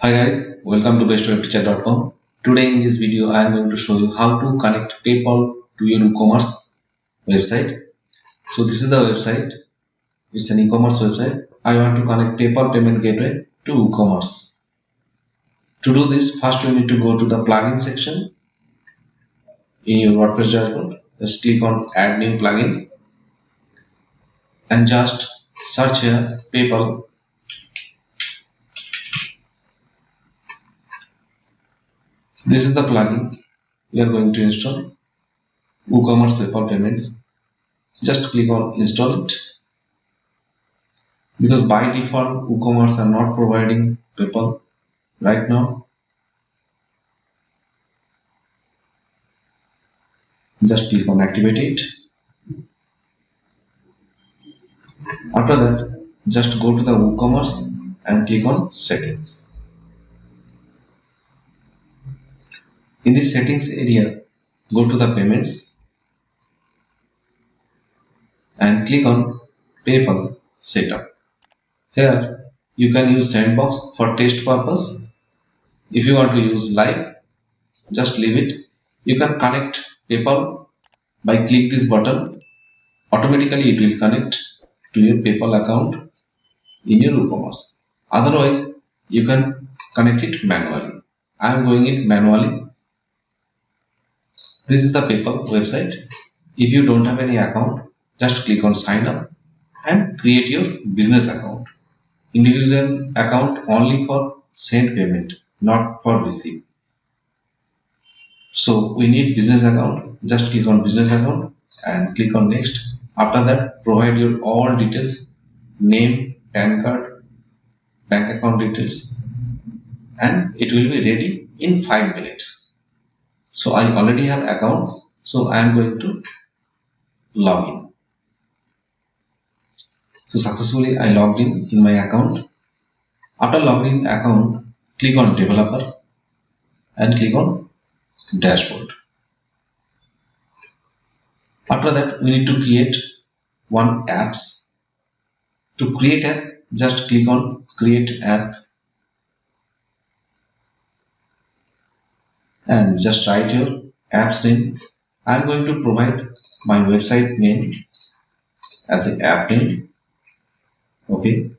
Hi guys, welcome to bestwebteacher.com. Today in this video I am going to show you how to connect PayPal to your Woocommerce website. So this is the website. It's an e-commerce website. I want to connect PayPal payment gateway to Woocommerce. To do this, first you need to go to the plugin section in your WordPress dashboard. Just click on add new plugin and just search here PayPal. This is the plugin we are going to install. Woocommerce PayPal payments. Just click on install it. Because by default Woocommerce are not providing PayPal right now. Just click on activate it. After that, just go to the Woocommerce and click on settings. In the settings area, go to the payments and click on PayPal setup. Here you can use sandbox for test purpose. If you want to use live, just leave it. You can connect PayPal by click this button. Automatically it will connect to your PayPal account in your Woocommerce. Otherwise you can connect it manually. I am going it manually. This is the PayPal website. If you don't have any account, just click on sign up and create your business account. Individual account only for send payment, not for receive. So we need business account. Just click on business account and click on next. After that, provide your all details, name, PAN card, bank account details, and it will be ready in 5 minutes. So I already have account, so I am going to log in. So successfully I logged in my account. After logging in account, click on developer and click on dashboard. After that, we need to create one apps. To create app, just click on create app and just write your app's name. I am going to provide my website name as an app name. Okay.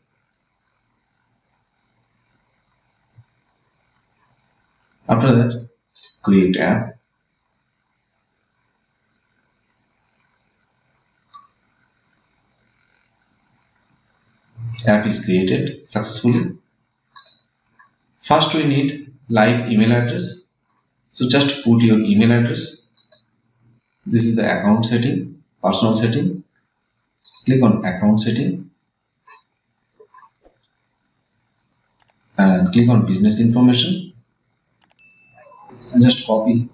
After that, create app. App is created successfully. First we need live email address. So just put your email address. This is the account setting, personal setting. Click on account setting and click on business information and just copy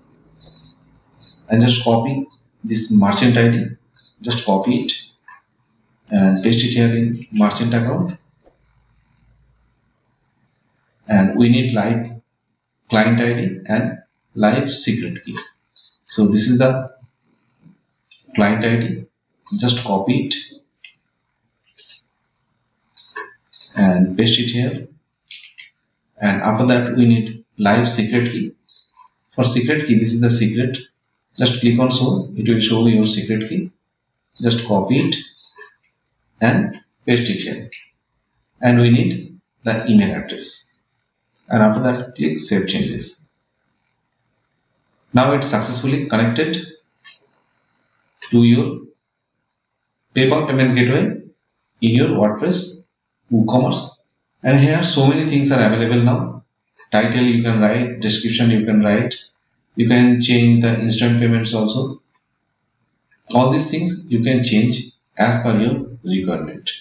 this merchant ID. Just copy it and paste it here in merchant account. And we need live client ID and live secret key. So this is the client ID. Just copy it and paste it here. And after that we need live secret key. For secret key, this is the secret. Just click on show. It will show your secret key. Just copy it and paste it here. And we need the email address. And after that, click save changes. Now it's successfully connected to your PayPal payment gateway in your WordPress Woocommerce. And here so many things are available now. Title you can write, description you can write. You can change the instant payments also. All these things you can change as per your requirement.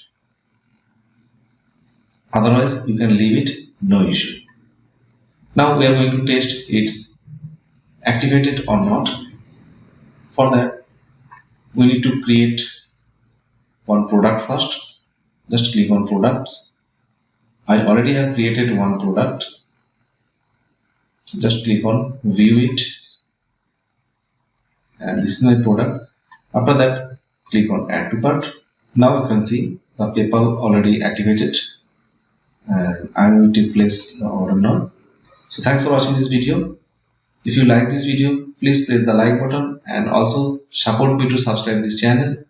Otherwise you can leave it, no issue. Now we are going to test it's activated or not. For that, we need to create one product first. Just click on products. I already have created one product. Just click on view it. And this is my product. After that, click on add to cart. Now you can see the PayPal already activated. and I'm going to place the order now. So thanks for watching this video. If you like this video, please press the like button and also support me to subscribe this channel.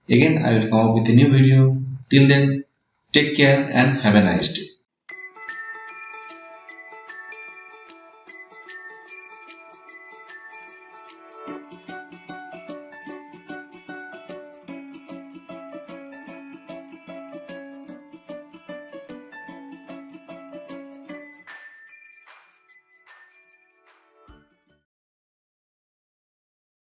Again, I will come up with a new video. Till then, take care and have a nice day.